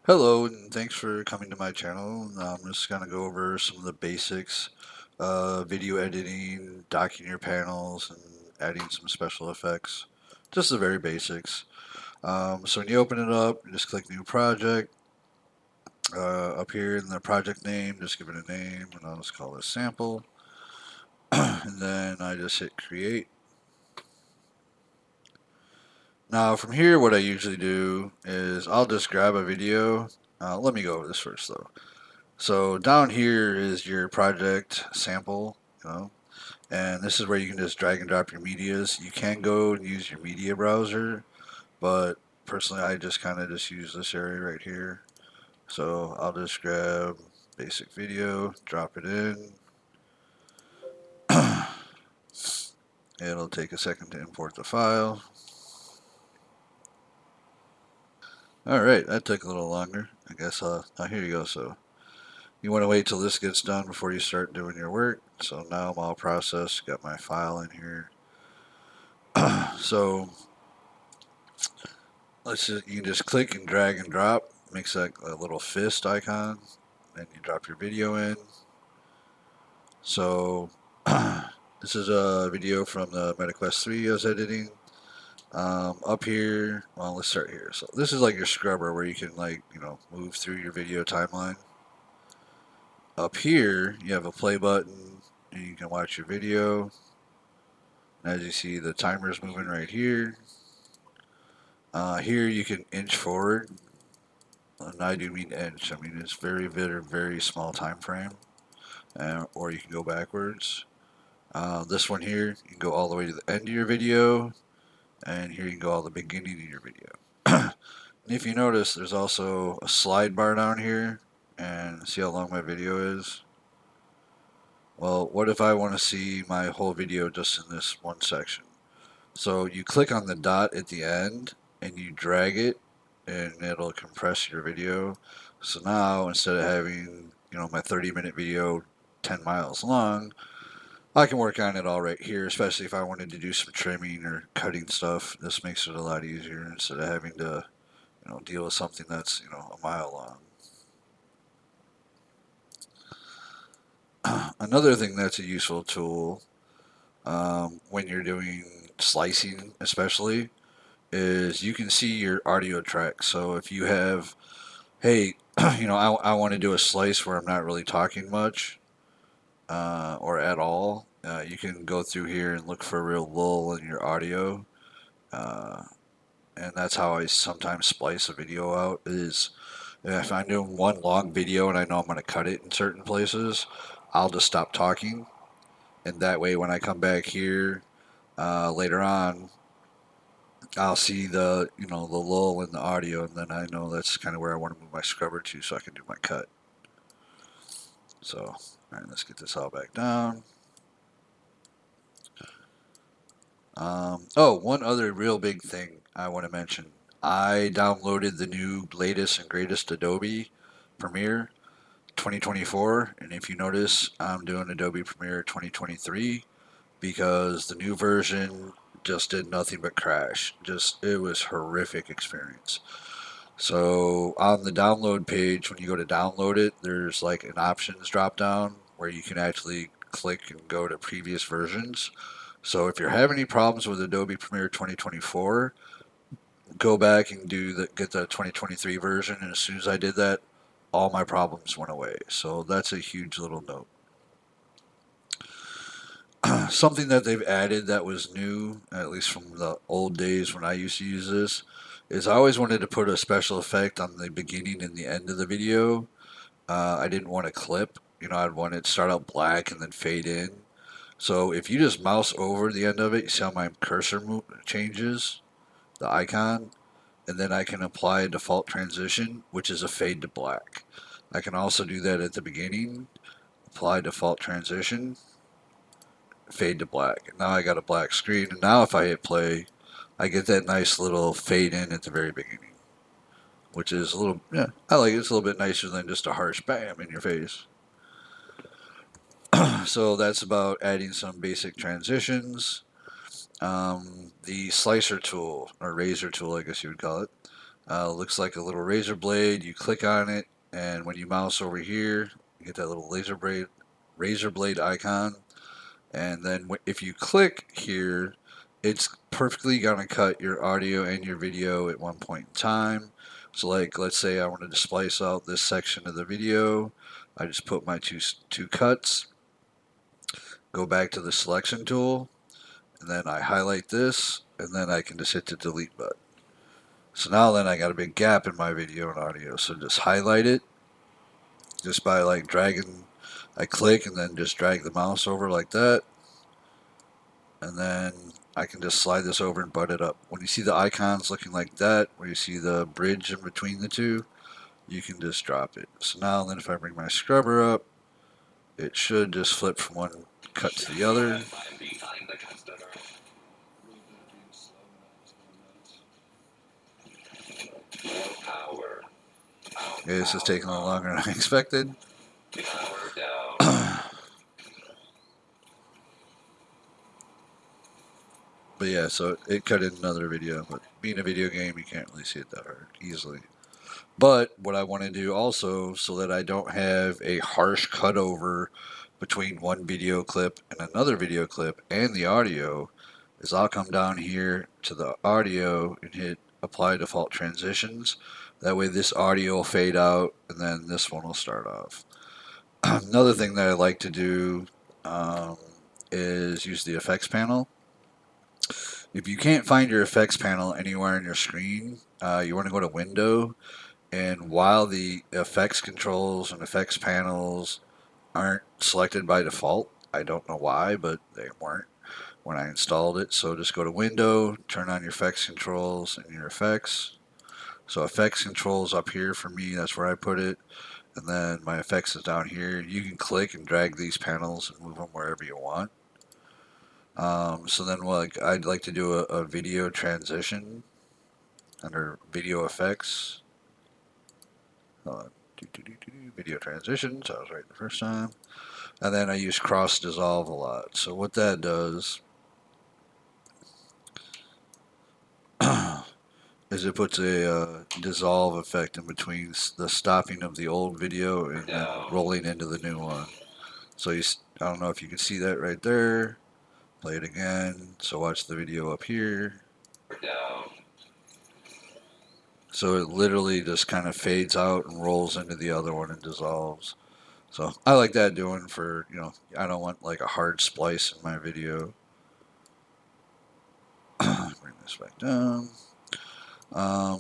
Hello, and thanks for coming to my channel. I'm just going to go over some of the basics, video editing, docking your panels, and adding some special effects. Just the very basics. So when you open it up, you just click New Project. Up here in the project name, just give it a name, and I'll just call this Sample. And then I just hit Create. Now from here, what I usually do is I'll just grab a video. Let me go over this first, though. So down here is your project sample, and this is where you can just drag and drop your medias. You can go and use your media browser, but personally I just kind of just use this area right here. So I'll just grab basic video, drop it in. It'll take a second to import the file. Alright, that took a little longer. I guess here you go. So you want to wait till this gets done before you start doing your work. So now I'm all processed, got my file in here. So you can just click and drag and drop, makes that a little fist icon, and you drop your video in. So this is a video from the MetaQuest 3 I was editing. Up here, well, let's start here. So this is like your scrubber where you can move through your video timeline. Up here, you have a play button, and you can watch your video. As you see, the timer's moving right here. Here you can inch forward, and I do mean inch. I mean it's very, very, very small time frame, or you can go backwards. This one here, you can go all the way to the end of your video, and here you can go all the beginning of your video. And if you notice, there's also a slide bar down here, and see how long my video is? Well, what if I want to see my whole video just in this one section? So you click on the dot at the end, and you drag it, and it'll compress your video. So now, instead of having, my 30-minute video 10 miles long, I can work on it all right here, especially if I wanted to do some trimming or cutting stuff. This makes it a lot easier instead of having to, deal with something that's, a mile long. Another thing that's a useful tool when you're doing slicing, especially, is you can see your audio track. So if you have, hey, I want to do a slice where I'm not really talking much or at all, you can go through here and look for a real lull in your audio. Uh, and that's how I sometimes splice a video out is if I'm doing one long video and I know I'm going to cut it in certain places, I'll just stop talking. And that way when I come back here later on, I'll see the lull in the audio, and then I know that's kind of where I want to move my scrubber to so I can do my cut. So, all right, let's get this all back down. Oh, one other real big thing I want to mention. I downloaded the new latest and greatest Adobe Premiere 2024, and if you notice, I'm doing Adobe Premiere 2023 because the new version just did nothing but crash. It was horrific experience. So on the download page, when you go to download it, there's like an options drop down where you can actually click and go to previous versions. So if you're having any problems with Adobe Premiere 2024, go back and get the 2023 version. And as soon as I did that, all my problems went away. So that's a huge little note. Something that they've added that was new, at least from the old days when I used to use this, is I always wanted to put a special effect on the beginning and the end of the video. I didn't want a clip. I'd want it to start out black and then fade in. So if you just mouse over the end of it, you see how my cursor changes, the icon, and then I can apply a default transition, which is a fade to black. I can also do that at the beginning, apply default transition, fade to black. Now I got a black screen, and now if I hit play, I get that nice little fade in at the very beginning, which is a little, yeah, I like it. It's a little bit nicer than just a harsh bam in your face. So that's about adding some basic transitions. The slicer tool, or razor tool, I guess you would call it, Looks like a little razor blade. You click on it, and when you mouse over here, you get that little razor blade icon. And then if you click here, it's perfectly gonna cut your audio and your video at one point in time. So like, let's say I wanted to splice out this section of the video. I just put my two cuts, go back to the selection tool, and then I highlight this, and then I can just hit the delete button. So now then I got a big gap in my video and audio. So just highlight it just by like dragging, I click and then just drag the mouse over like that. And then I can just slide this over and butt it up. When you see the icons looking like that, where you see the bridge in between the two, you can just drop it. So now then if I bring my scrubber up, it should just flip from one cut to the other. Okay, this is taking a little longer than I expected. But yeah, so it cut in another video. But being a video game, you can't really see it that hard easily. But what I want to do also, so that I don't have a harsh cutover between one video clip and another video clip and the audio, is I'll come down here to the audio and hit apply default transitions. That way this audio will fade out and then this one will start off. Another thing that I like to do is use the effects panel. If you can't find your effects panel anywhere on your screen, you want to go to Window, and while the effects controls and effects panels aren't selected by default, I don't know why, but they weren't when I installed it. So just go to Window, turn on your effects controls and your effects. So effects controls up here for me, that's where I put it. And then my effects is down here. You can click and drag these panels and move them wherever you want. So then I'd like to do a video transition under video effects. Video transitions, I was right the first time. And then I use cross dissolve a lot. So what that does is it puts a dissolve effect in between the stopping of the old video and then rolling into the new one. So I don't know if you can see that right there. Play it again. So watch the video up here. So it literally just kind of fades out and rolls into the other one and dissolves. So I like that doing for, I don't want like a hard splice in my video. Bring this back down.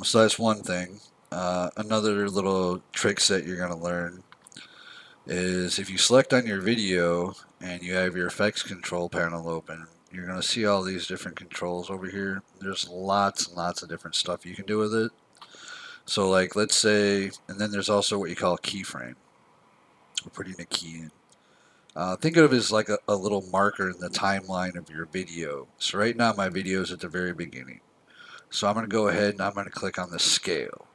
So that's one thing. Another little tricks that you're going to learn is if you select on your video and you have your effects control panel open, you're going to see all these different controls over here. There's lots and lots of different stuff you can do with it. So like let's say, and then there's also what you call a keyframe. We're putting a key in. Think of it as like a little marker in the timeline of your video. So right now my video is at the very beginning. So I'm going to go ahead and I'm going to click on the scale.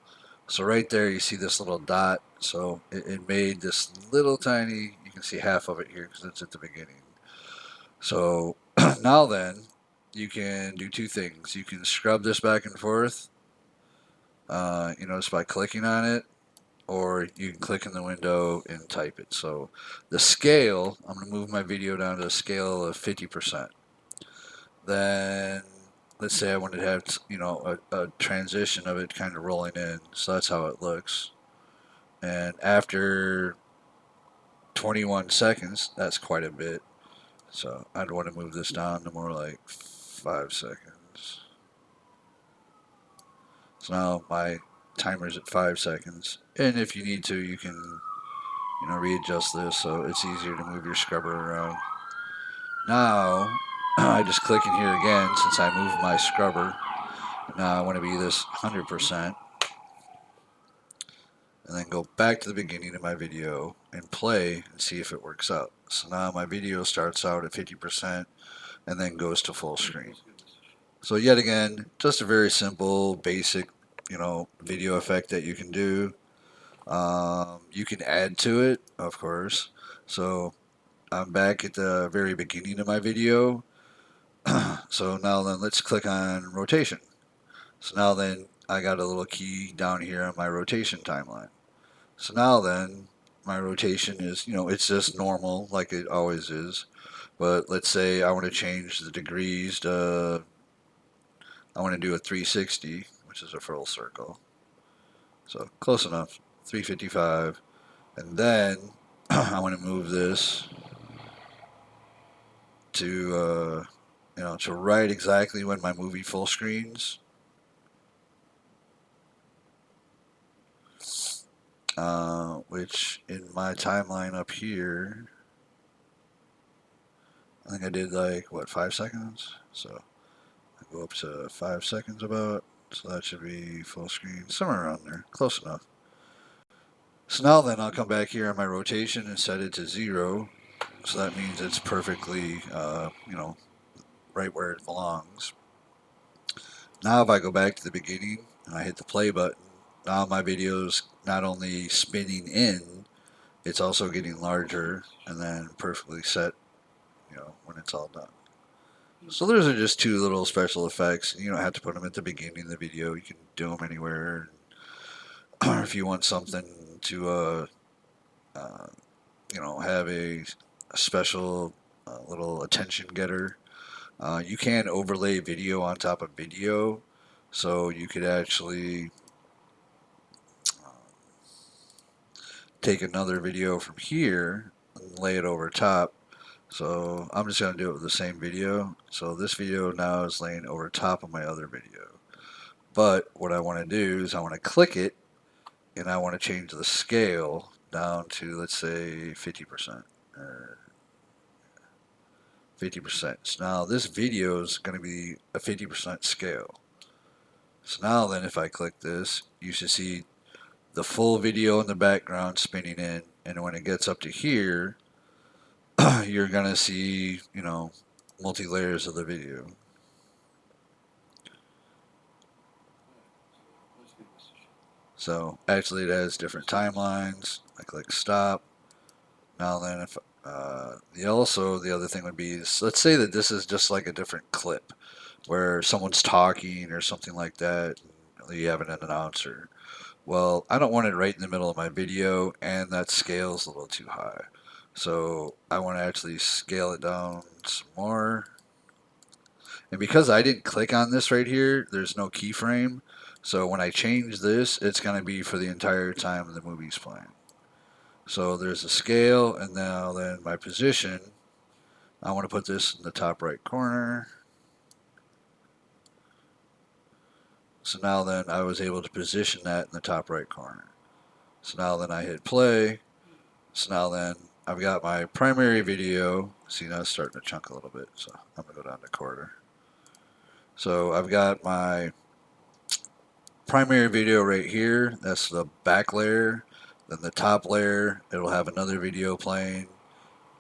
So right there you see this little dot. So it made this little tiny, you can see half of it here because it's at the beginning. So now then you can do two things. You can scrub this back and forth, just by clicking on it, or you can click in the window and type it. So the scale, I'm going to move my video down to a scale of 50%. Then let's say I wanted to have a transition of it kind of rolling in. So that's how it looks. And after 21 seconds, that's quite a bit. So I'd want to move this down to more like 5 seconds. So now my timer's at 5 seconds. And if you need to, you can readjust this so it's easier to move your scrubber around. Now, I just click in here again since I moved my scrubber. Now I want to be this 100%. And then go back to the beginning of my video and play and see if it works out. So now my video starts out at 50% and then goes to full screen. So yet again, just a very simple, basic, video effect that you can do. You can add to it, of course. So I'm back at the very beginning of my video. So now then let's click on rotation. So now then I got a little key down here on my rotation timeline. So now then, my rotation is, it's just normal like it always is. But let's say I want to change the degrees to, I want to do a 360, which is a full circle. So close enough, 355. And then I want to move this to, to right exactly when my movie full screens. Which in my timeline up here, I think I did like, what, 5 seconds? So I go up to 5 seconds about. So that should be full screen, somewhere around there, close enough. So now then I'll come back here on my rotation and set it to 0. So that means it's perfectly, right where it belongs. Now if I go back to the beginning and I hit the play button, now my video's not only spinning in, it's also getting larger and then perfectly set, when it's all done. So those are just two little special effects. You don't have to put them at the beginning of the video. You can do them anywhere. Or if you want something to, uh, have a special little attention getter, you can overlay video on top of video. So you could actually take another video from here and lay it over top. So I'm just going to do it with the same video. So this video now is laying over top of my other video. But what I want to do is I want to click it and I want to change the scale down to, let's say, 50% or 50%. So now this video is going to be a 50% scale. So now then if I click this, you should see the full video in the background spinning in, and when it gets up to here, you're going to see, multi-layers of the video. So actually it has different timelines. I click stop. Now then, if the other thing would be is, let's say that this is just like a different clip where someone's talking or something like that. You have an announcer. Well, I don't want it right in the middle of my video, and that scale's a little too high. So I want to actually scale it down some more. And because I didn't click on this right here, there's no keyframe. So when I change this, it's going to be for the entire time the movie's playing. So there's a scale, and now then my position, I want to put this in the top right corner. So now then I was able to position that in the top right corner. So now then I hit play. So now then I've got my primary video. See, now it's starting to chunk a little bit, so I'm going to go down to quarter. So I've got my primary video right here. That's the back layer. Then the top layer, it'll have another video playing,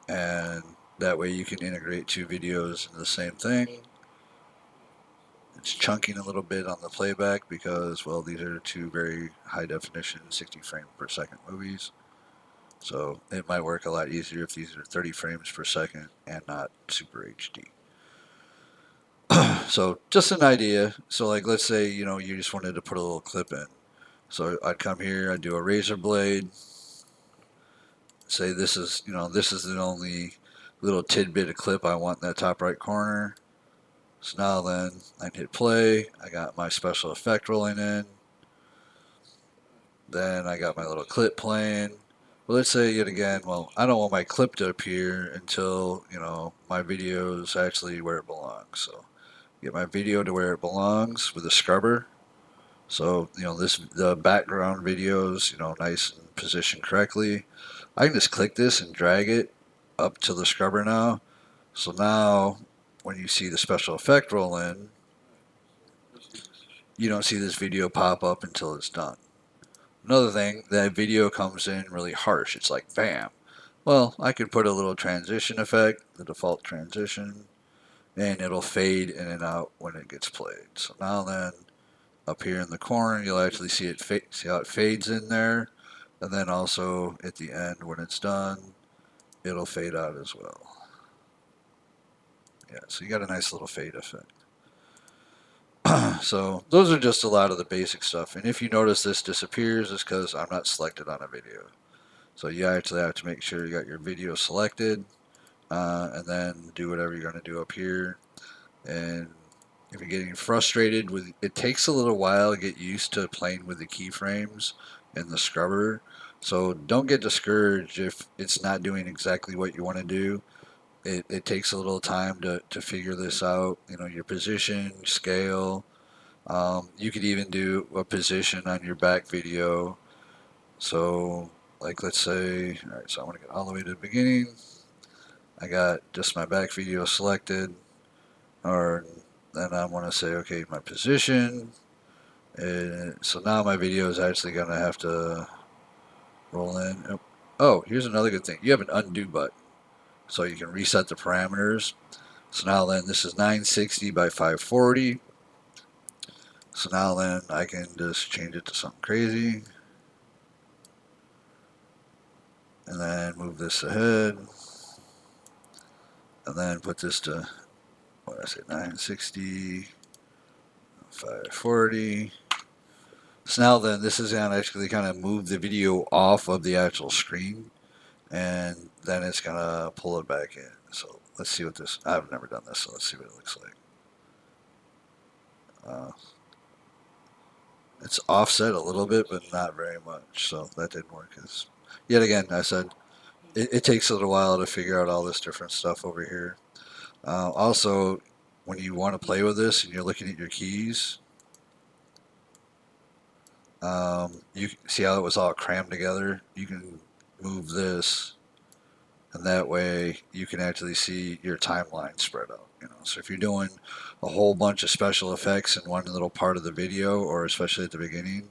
and that way you can integrate two videos in the same thing. It's chunking a little bit on the playback because, well, these are two very high definition 60 frame per second movies. So it might work a lot easier if these are 30 frames per second and not super HD. So just an idea. So like, let's say, you just wanted to put a little clip in. So I'd come here, I'd do a razor blade, say this is the only little tidbit of clip I want in that top right corner. So now then I can hit play. I got my special effect rolling in. Then I got my little clip playing. Well, let's say yet again, well, I don't want my clip to appear until, my video is actually where it belongs. So get my video to where it belongs with a scrubber. So, the background videos, nice and positioned correctly. I can just click this and drag it up to the scrubber now. So now when you see the special effect roll in, you don't see this video pop up until it's done. Another thing, that video comes in really harsh. It's like, bam. Well, I could put a little transition effect, the default transition, and it'll fade in and out when it gets played. So now then, up here in the corner, you'll actually see it see how it fades in there, and then also at the end when it's done, it'll fade out as well. Yeah, so you got a nice little fade effect. So those are just a lot of the basic stuff. And if you notice this disappears, it's because I'm not selected on a video. So you actually have to make sure you got your video selected, and then do whatever you're going to do up here. And if you're getting frustrated with it, takes a little while to get used to playing with the keyframes and the scrubber. So don't get discouraged if it's not doing exactly what you want to do. It takes a little time to figure this out. You know, your position, scale. You could even do a position on your back video. So, like, let's say, all right, so I want to get all the way to the beginning. I got just my back video selected, or then I want to say, okay, my position. So now my video is actually going to have to roll in. Oh, here's another good thing. You have an undo button, so you can reset the parameters. So now then, this is 960 by 540. So now then, I can just change it to something crazy. And then move this ahead. And then put this to, what did I say, 960, 540. So now then, this is going to actually kind of move the video off of the actual screen. And then it's going to pull it back in. So let's see what this, I've never done this, so let's see what it looks like. It's offset a little bit, but not very much. So that didn't work. Yet again, I said, it takes a little while to figure out all this different stuff over here. Also, when you want to play with this and you're looking at your keys, you see how it was all crammed together. You can move this, and that way you can actually see your timeline spread out. You know, so if you're doing a whole bunch of special effects in one little part of the video, or especially at the beginning,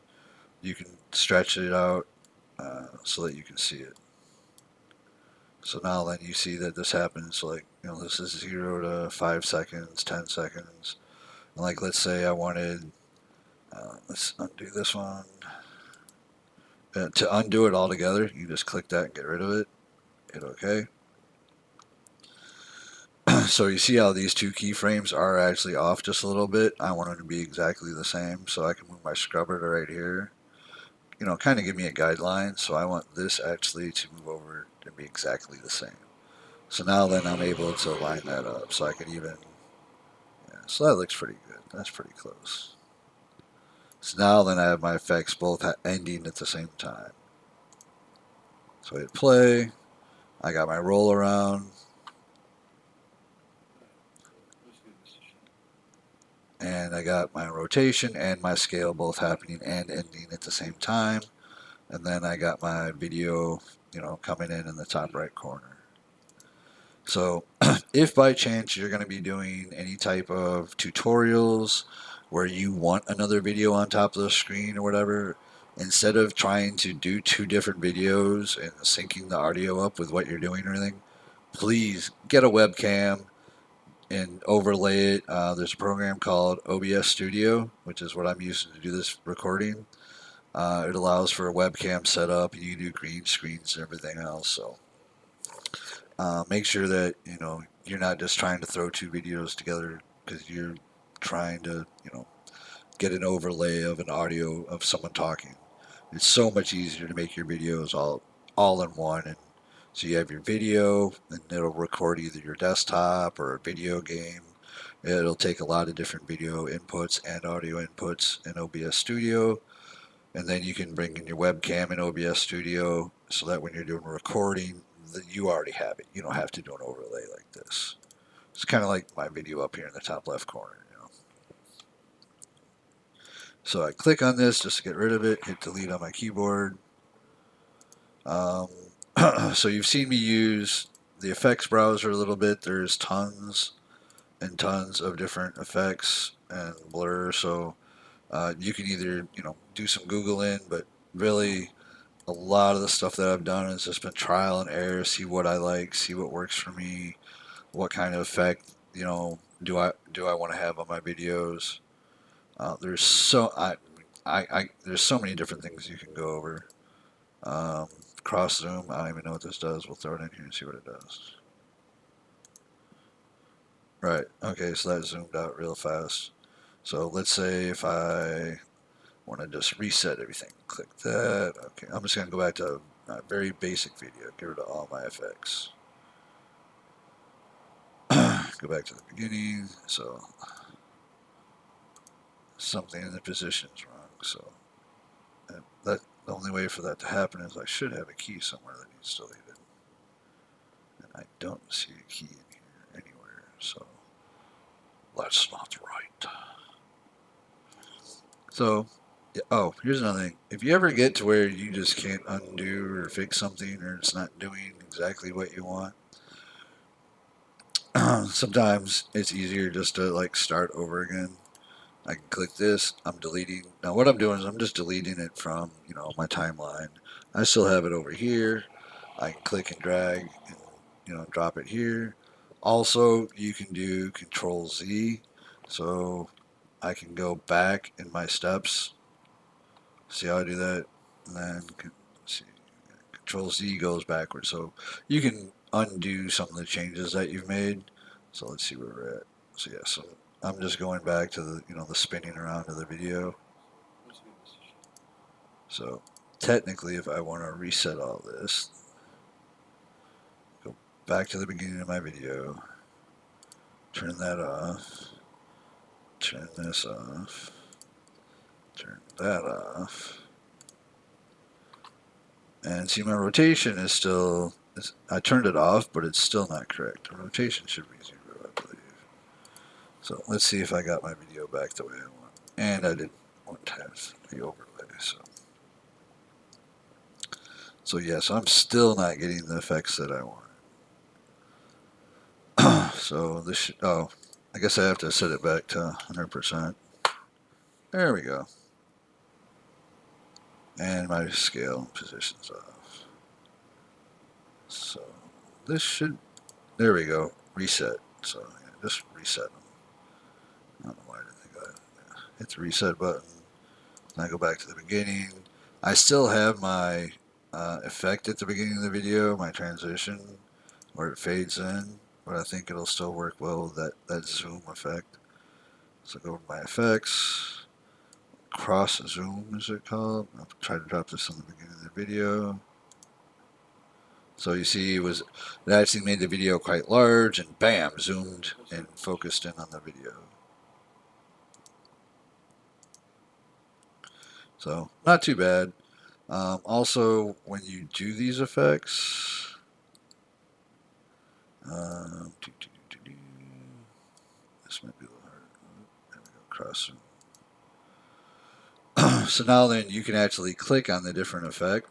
you can stretch it out so that you can see it. So now then you see that this happens, like, you know, this is 0 to 5 seconds, 10 seconds. And like, let's say I wanted, let's undo this one. To undo it all together, you just click that and get rid of it. Hit OK. So you see how these two keyframes are actually off just a little bit. I want them to be exactly the same, so I can move my scrubber to right here. You know, kind of give me a guideline. So I want this actually to move over to be exactly the same. So now then I'm able to line that up. So I could even, yeah, so that looks pretty good. That's pretty close. So now then I have my effects both ending at the same time. So I hit play. I got my roll around. And I got my rotation and my scale both happening and ending at the same time. And then I got my video, you know, coming in the top right corner. So if by chance you're going to be doing any type of tutorials where you want another video on top of the screen or whatever, instead of trying to do two different videos and syncing the audio up with what you're doing or anything, please get a webcam and overlay it. There's a program called OBS Studio, which is what I'm using to do this recording. It allows for a webcam setup, and you can do green screens and everything else. So make sure that you know you're not just trying to throw two videos together because you're trying to get an overlay of an audio of someone talking. It's so much easier to make your videos all in one, and so you have your video, and it'll record either your desktop or a video game. It'll take a lot of different video inputs and audio inputs in OBS Studio, and then you can bring in your webcam in OBS Studio so that when you're doing a recording, you already have it. You don't have to do an overlay like this. It's kind of like my video up here in the top left corner. So I click on this just to get rid of it, hit delete on my keyboard. Um, so you've seen me use the effects browser a little bit. There's tons and tons of different effects and blur. So you can either do some Googling, but really a lot of the stuff that I've done has just been trial and error. See what I like, see what works for me, what kind of effect do I want to have on my videos. There's so there's so many different things you can go over. Cross zoom. I don't even know what this does. We'll throw it in here and see what it does. Right. Okay. So that zoomed out real fast. So let's say if I want to just reset everything, click that. Okay, I'm just going to go back to a very basic video, get rid of all my effects. Go back to the beginning. So something in the position is wrong. So that the only way for that to happen is I should have a key somewhere that needs deleted. And I don't see a key in here anywhere. So that's not right. So, oh, here's another thing. If you ever get to where you just can't undo or fix something or it's not doing exactly what you want, sometimes it's easier just to like start over again. I can click this. I'm deleting. Now what I'm doing is I'm just deleting it from my timeline. I still have it over here. I can click and drag and drop it here. Also, you can do Control Z, so I can go back in my steps. See how I do that? And then see, Control Z goes backwards, so you can undo some of the changes that you've made. So let's see where we're at. So yeah, so I'm just going back to the spinning around of the video. So technically, if I want to reset all this, go back to the beginning of my video, turn that off, turn this off, turn that off, and see my rotation is still, I turned it off, but it's still not correct. The rotation should be 0, I believe. So let's see if I got my video back the way I want. And I didn't want to have the overlay, so yes, I'm still not getting the effects that I want. So this should, oh, I guess I have to set it back to 100%. There we go. And my scale position's off. So this should, there we go, reset. So yeah, just reset them. I don't know why I didn't think of that. Yeah. Hit the reset button. And I go back to the beginning. I still have my effect at the beginning of the video, my transition, where it fades in, but I think it'll still work well with that zoom effect. So go to my effects, cross zoom is it called? I'll try to drop this on the beginning of the video. So you see it actually made the video quite large and bam, zoomed and focused in on the video. So not too bad. Also, when you do these effects, this might be a little hard. There we go, cross zoom. So now then you can actually click on the different effect,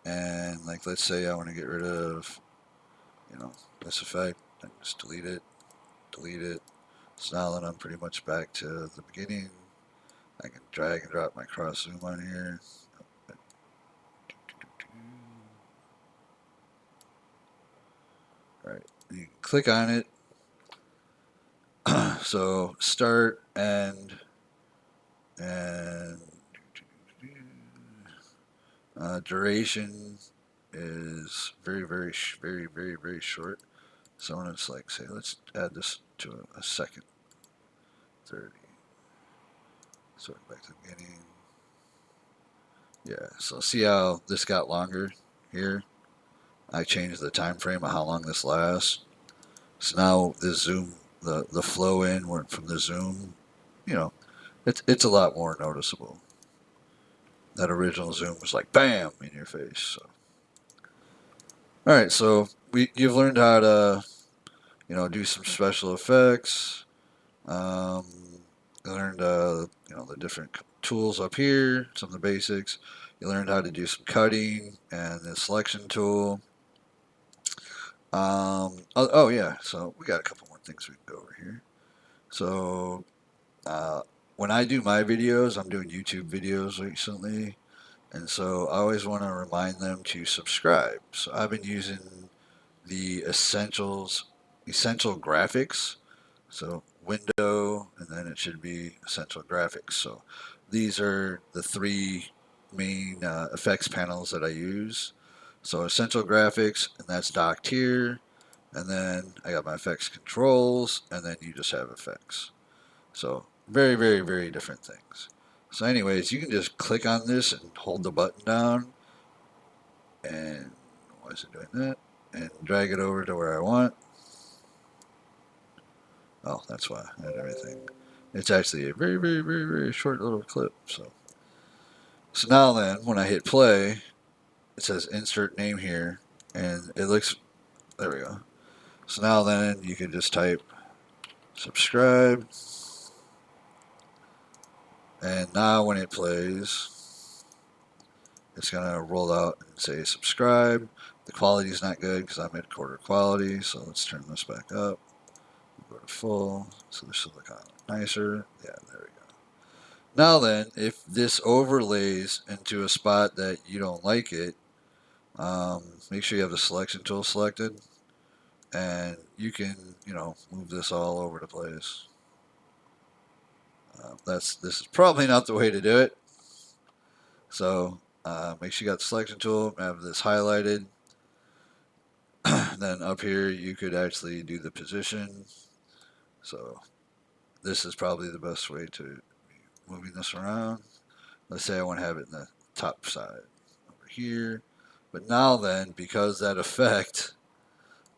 and like let's say I want to get rid of, this effect. I just delete it, delete it. So now that I'm pretty much back to the beginning, I can drag and drop my cross zoom on here. All right, you can click on it. So start and duration is very, very, very, very, very short. So when it's like, say, let's add this to a second, 30. So back to the beginning. Yeah, so see how this got longer here? I changed the time frame of how long this lasts. So now the zoom, the flow in went from the zoom, you know, it's a lot more noticeable. That original zoom was like bam in your face. So, all right, so you've learned how to do some special effects. Um, you learned the different tools up here, some of the basics. You learned how to do some cutting and the selection tool. Oh yeah, so we got a couple more things we can go over here. So uh, when I do my videos, I'm doing YouTube videos recently, and so I always want to remind them to subscribe. So I've been using the essential graphics. So window, and then it should be essential graphics. So these are the three main effects panels that I use. So essential graphics, and that's docked here. And then I got my effects controls, and then you just have effects. So Very, very, very different things. So, anyways, you can just click on this and hold the button down, and why is it doing that? And drag it over to where I want. Oh, that's why and everything. It's actually a very, very, very, very short little clip. So now then, when I hit play, it says insert name here, and it looks. There we go. So now then, you can just type subscribe, and now when it plays, it's gonna roll out and say subscribe. The quality is not good because I'm at quarter quality, so let's turn this back up. Go to full, so this should look kind of nicer. Yeah, there we go. Now then, if this overlays into a spot that you don't like it, make sure you have the selection tool selected, and you can, move this all over the place. This is probably not the way to do it. So make sure you got the selection tool, have this highlighted. Then up here, you could actually do the position. So this is probably the best way to be moving this around. Let's say I want to have it in the top side over here. But now then, because that effect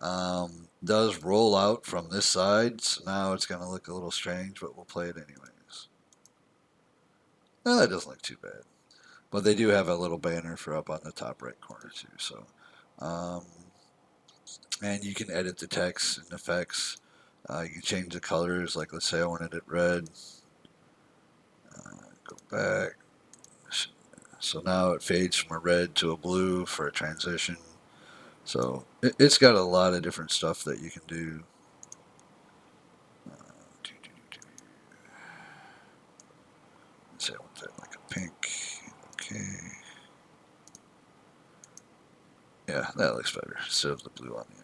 does roll out from this side, so now it's going to look a little strange, but we'll play it anyways. No, that doesn't look too bad. But they do have a little banner for up on the top right corner too. So, um, and you can edit the text and effects. You can change the colors. Like let's say I wanted it red. Go back. So now it fades from a red to a blue for a transition. So it's got a lot of different stuff that you can do. Let's say I want that like a pink. Okay. Yeah, that looks better instead of the blue on the end.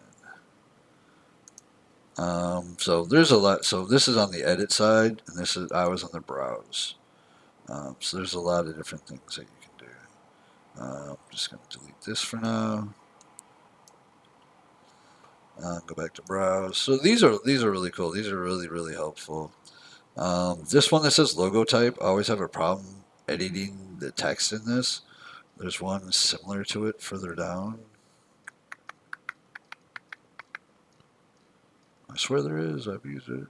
So there's a lot. So this is on the edit side, and I was on the browse. So there's a lot of different things that you can do. I'm just going to delete this for now. Go back to browse. So these are really cool. These are really, really helpful. This one that says logo type, I always have a problem editing the text in this. There's one similar to it further down. I swear there is. I've used it.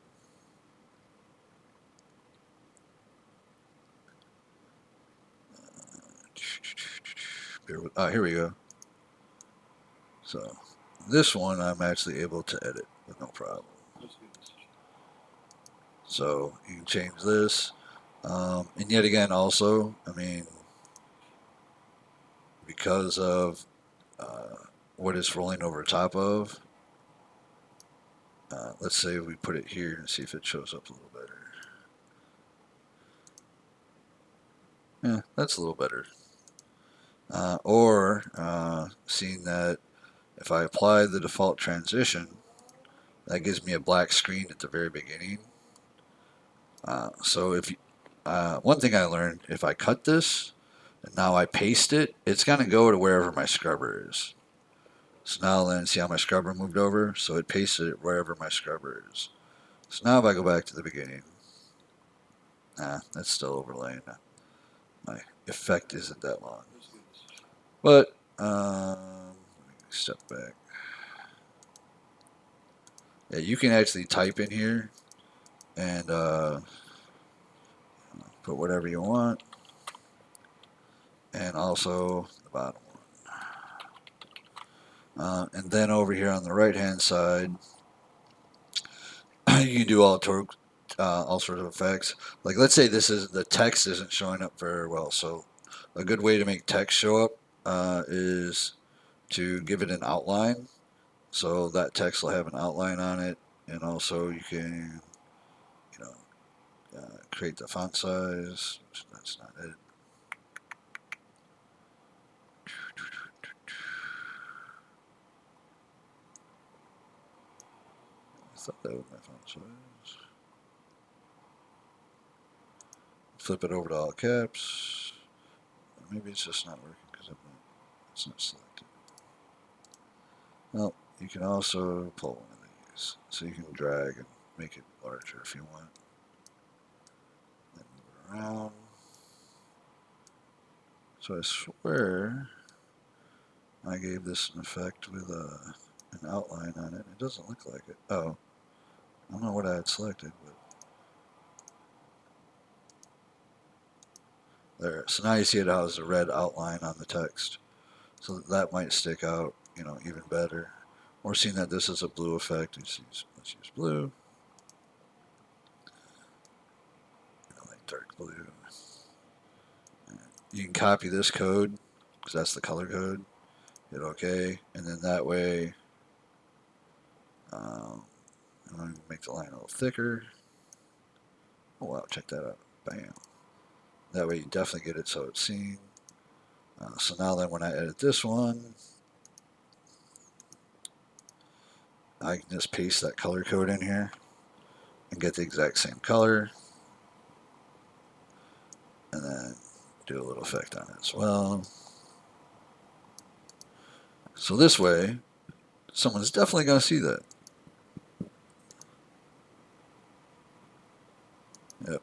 Here we go. So this one I'm actually able to edit with no problem. So you can change this. And yet again, also, I mean, because of what it's rolling over top of, let's say we put it here and see if it shows up a little better. Yeah, that's a little better. Or seeing that if I apply the default transition, that gives me a black screen at the very beginning. So if one thing I learned, if I cut this and now I paste it, it's going to go to wherever my scrubber is. So now then, see how my scrubber moved over? So it pasted it wherever my scrubber is. So now if I go back to the beginning, that's still overlaying. My effect isn't that long. But, let me step back. Yeah, you can actually type in here and put whatever you want. And also the bottom one. And then over here on the right hand side, you can do all sorts of effects. Like let's say the text isn't showing up very well. So a good way to make text show up is to give it an outline. So that text will have an outline on it, and also you can, create the font size. That's not it. I thought that was my font size. Flip it over to all caps. Maybe it's just not working because it's not selected. Well, you can also pull one of these, so you can drag and make it larger if you want. around. So I swear I gave this an effect with an outline on it. It doesn't look like it. Oh, I don't know what I had selected, but there. So now you see it has a red outline on the text. So that might stick out, even better. Or seeing that this is a blue effect, let's use blue, like dark blue. You can copy this code because that's the color code. Hit OK, and then that way, I'm going to make the line a little thicker. Oh wow, check that out. Bam. That way you definitely get it so it's seen. So now then when I edit this one, I can just paste that color code in here and get the exact same color. And then do a little effect on it as well. So this way, someone's definitely going to see that. Yep.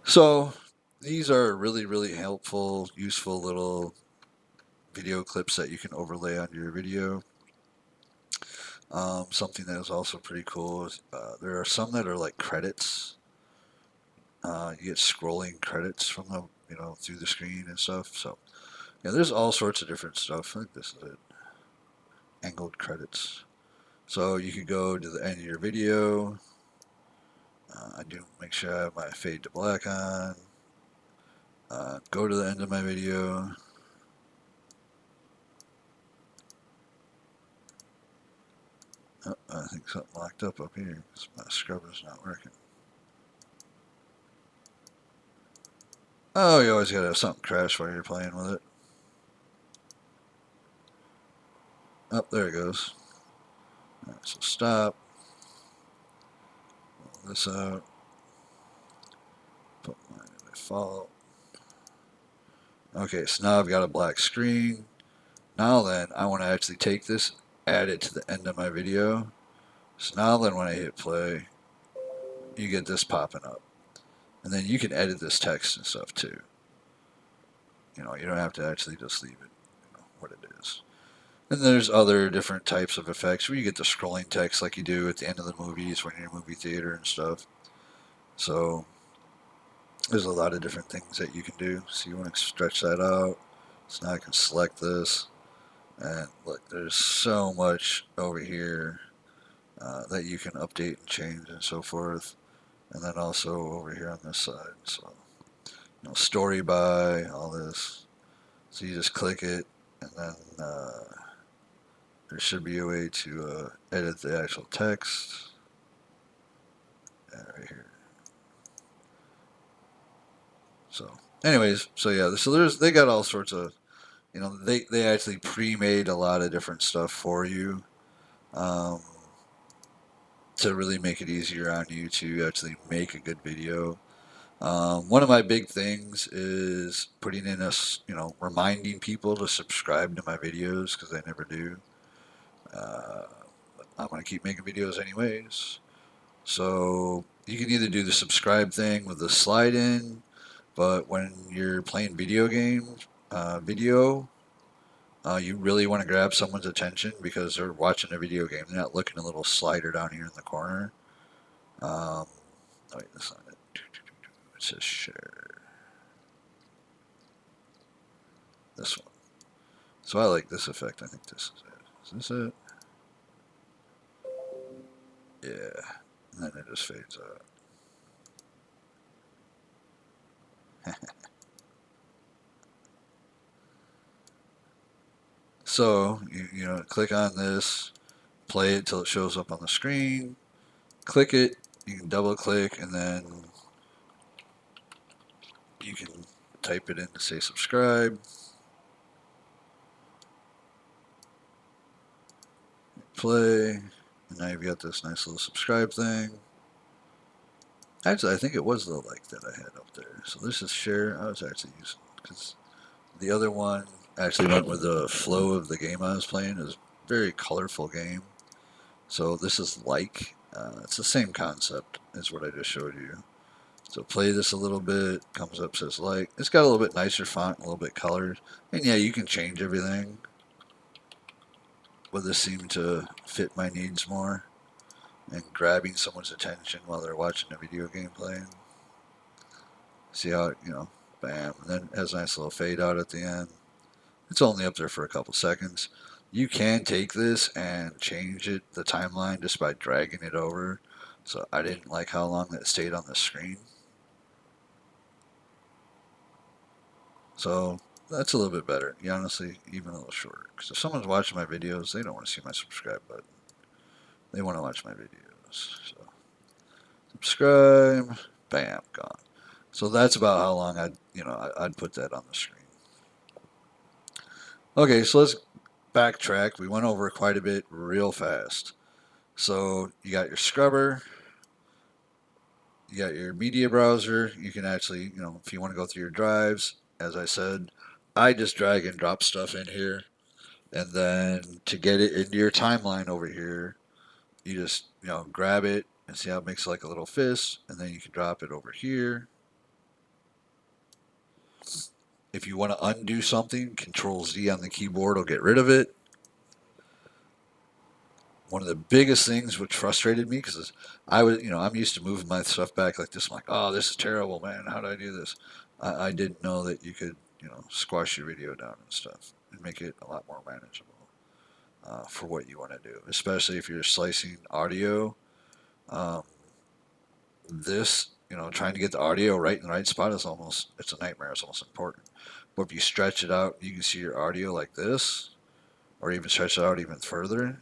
So these are really, really helpful, useful little video clips that you can overlay onto your video. Something that is also pretty cool is there are some that are like credits. You get scrolling credits from them, through the screen and stuff. So yeah, there's all sorts of different stuff. I think this is it. Angled credits. So you could go to the end of your video. I do make sure I have my fade to black on. Go to the end of my video. Oh, I think something locked up here because my scrubber's not working. Oh, you always gotta have something crash while you're playing with it. Oh, there it goes. Alright, so stop. Pull this out. Put mine in default. Okay, so now I've got a black screen. Now then, I want to actually take this, add it to the end of my video. So now then when I hit play, you get this popping up. And then you can edit this text and stuff too. You don't have to actually just leave it what it is. And there's other different types of effects where you get the scrolling text like you do at the end of the movies when you're in a movie theater and stuff. So there's a lot of different things that you can do. So you want to stretch that out. So now I can select this. And look, there's so much over here that you can update and change and so forth. And then also over here on this side. So, story by, all this. So you just click it, and then there should be a way to edit the actual text. Yeah, right here. So, anyways, so yeah, so they got all sorts of, they actually pre-made a lot of different stuff for you. To really make it easier on you to actually make a good video. One of my big things is putting in reminding people to subscribe to my videos because they never do. I'm going to keep making videos anyways. So you can either do the subscribe thing with the slide in, but when you're playing video games, you really want to grab someone's attention because they're watching a video game. They're not looking at a little slider down here in the corner. Oh, wait, that's not it. It says share. This one. So I like this effect. I think this is it. Is this it? Yeah. And then it just fades out. So, click on this, play it till it shows up on the screen. Click it, you can double click, and then you can type it in to say subscribe. Play, and now you've got this nice little subscribe thing. Actually, I think it was the like that I had up there. So this is share. I was actually using because the other one actually went with the flow of the game I was playing. It was a very colorful game. So this is like, it's the same concept as what I just showed you. So play this a little bit, comes up, says like. It's got a little bit nicer font, a little bit colored. And yeah, you can change everything. But this seemed to fit my needs more. And grabbing someone's attention while they're watching a video game playing. See how it, bam. And then it has a nice little fade out at the end. It's only up there for a couple seconds. You can take this and change it, the timeline, just by dragging it over. So I didn't like how long that stayed on the screen. So that's a little bit better. Yeah, honestly, even a little shorter. Because if someone's watching my videos, they don't want to see my subscribe button. They want to watch my videos. So subscribe, bam, gone. So that's about how long I'd put that on the screen. Okay, so let's backtrack. We went over quite a bit real fast. So you got your scrubber, you got your media browser. You can actually, if you want to go through your drives, as I said, I just drag and drop stuff in here. And then to get it into your timeline over here, you just, grab it and see how it makes like a little fist. And then you can drop it over here. If you want to undo something, Control Z on the keyboard will get rid of it. One of the biggest things which frustrated me because I'm used to moving my stuff back like this. I'm like, oh, this is terrible, man. How do I do this? I didn't know that you could, squash your video down and stuff and make it a lot more manageable for what you want to do, especially if you're slicing audio. Um, this, trying to get the audio right in the right spot it's a nightmare. It's almost important. But if you stretch it out, you can see your audio like this, or even stretch it out even further.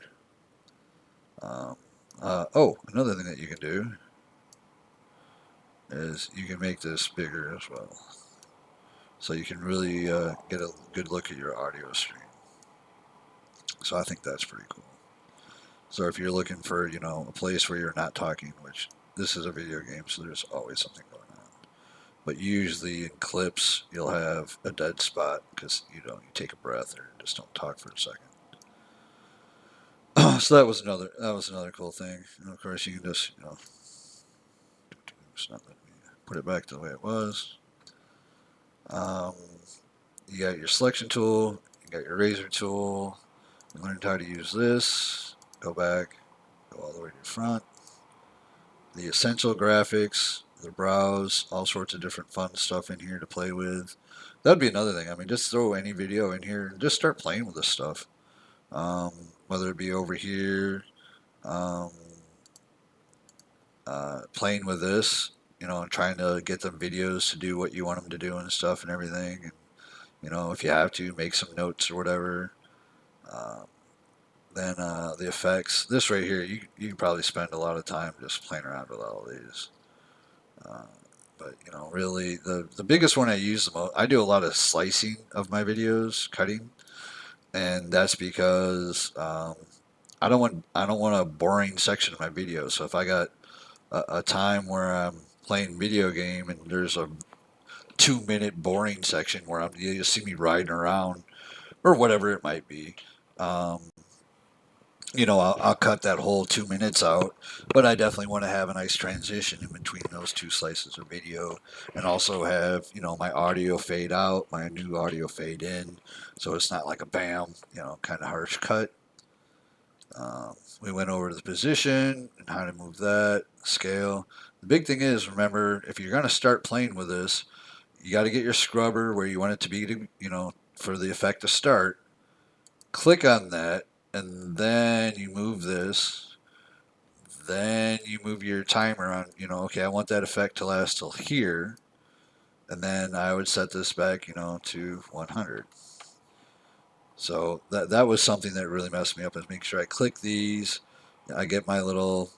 Another thing that you can do is you can make this bigger as well. So you can really get a good look at your audio stream. So I think that's pretty cool. So if you're looking for, a place where you're not talking, which this is a video game, so there's always something going on. But usually in clips, you'll have a dead spot because, you take a breath or just don't talk for a second. So that was another cool thing. And of course, you can just, it's not letting me put it back to the way it was. You got your selection tool, you got your razor tool. You learned how to use this. Go back, go all the way to the front. The essential graphics, the browse, all sorts of different fun stuff in here to play with. That'd be another thing. I mean, just throw any video in here and just start playing with this stuff. Whether it be over here, um, playing with this, and trying to get the videos to do what you want them to do and stuff and everything. And, if you have to, make some notes or whatever. Then the effects. This right here, you can probably spend a lot of time just playing around with all these. But really, the biggest one I use the most. I do a lot of slicing of my videos, cutting, and that's because I don't want a boring section of my video. So if I got a time where I'm playing video game and there's a 2 minute boring section where you see me riding around or whatever it might be. I'll cut that whole 2 minutes out, but I definitely want to have a nice transition in between those two slices of video and also have, my audio fade out, my new audio fade in. So it's not like a bam, kind of harsh cut. We went over to the position and how to move that, scale. The big thing is, remember, if you're going to start playing with this, you got to get your scrubber where you want it to be, for the effect to start. Click on that, and then you move this. Then you move your timer on, okay, I want that effect to last till here. And then I would set this back, to 100. So that was something that really messed me up, is make sure I click these. I get my little,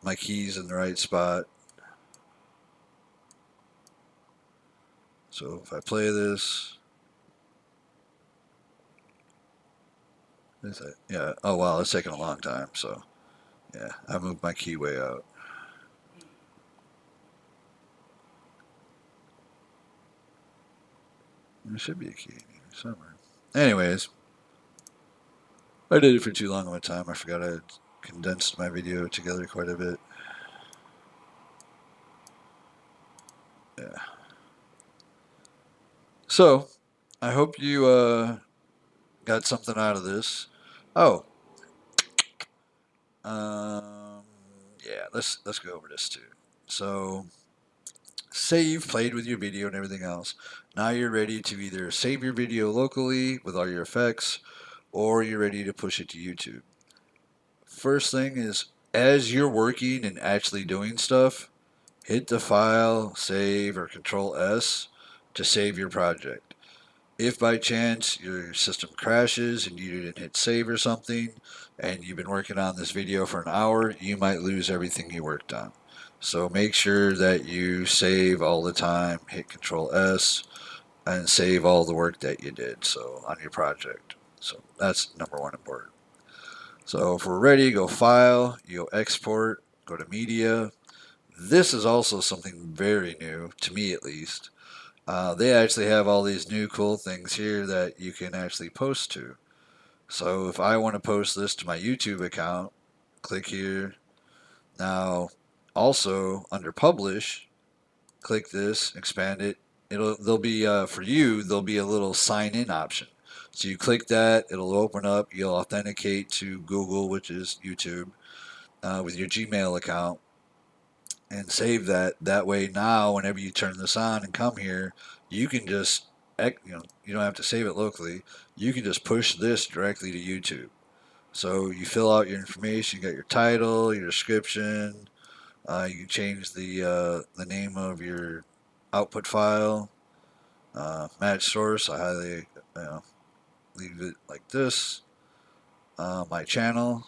my keys in the right spot. So if I play this, is it? Yeah. Oh wow, it's taking a long time. So yeah, I moved my key way out. There should be a key somewhere. Anyways, I did it for too long of a time. I forgot I had condensed my video together quite a bit. So I hope you got something out of this. Oh, um, yeah. Let's go over this too. So say you've played with your video and everything else. Now you're ready to either save your video locally with all your effects, or you're ready to push it to YouTube. First thing is, as you're working and actually doing stuff, hit the file, save, or Control S to save your project. If by chance your system crashes and you didn't hit save or something, and you've been working on this video for an hour, you might lose everything you worked on. So make sure that you save all the time, hit Control S, and save all the work that you did so on your project. So that's number one important. So if we're ready, go File, you go Export, go to Media. This is also something very new, to me at least. They actually have all these new cool things here that you can actually post to. So if I want to post this to my YouTube account, click here. Now, also under Publish, click this, expand it. There'll be for you. There'll be a little sign in option. So you click that, it'll open up. You'll authenticate to Google, which is YouTube, with your Gmail account, and save that. That way, now whenever you turn this on and come here, you can just you don't have to save it locally. You can just push this directly to YouTube. So you fill out your information. You got your title, your description. You can change the name of your output file. Match source. I highly leave it like this. My channel,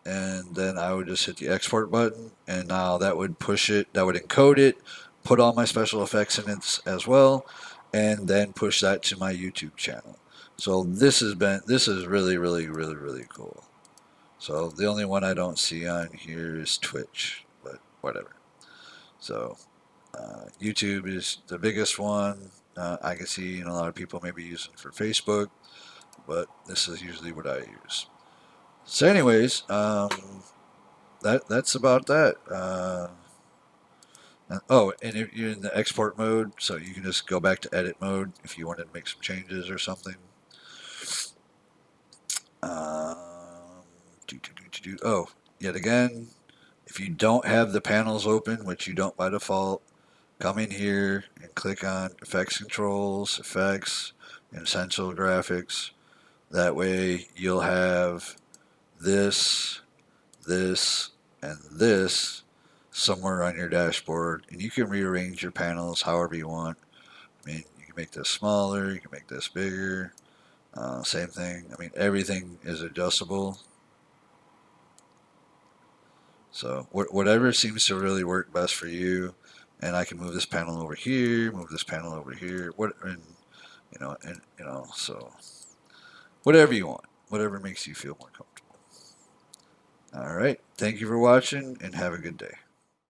and then I would just hit the export button, and now that would push it, that would encode it, put all my special effects in it as well, and then push that to my YouTube channel. So this is really really cool. So the only one I don't see on here is Twitch, but whatever. So YouTube is the biggest one. I can see a lot of people maybe using for Facebook, but this is usually what I use. So, anyways, that's about that. Oh, and if you're in the export mode, so you can just go back to edit mode if you wanted to make some changes or something. Um, oh, yet again, if you don't have the panels open, which you don't by default, come in here and click on Effects Controls, Effects, and Essential Graphics. That way you'll have this, this, and this somewhere on your dashboard, and you can rearrange your panels however you want. I mean, you can make this smaller, you can make this bigger. Same thing. I mean, everything is adjustable. So whatever seems to really work best for you, and I can move this panel over here, move this panel over here. So whatever you want, whatever makes you feel more comfortable. All right. Thank you for watching, and have a good day.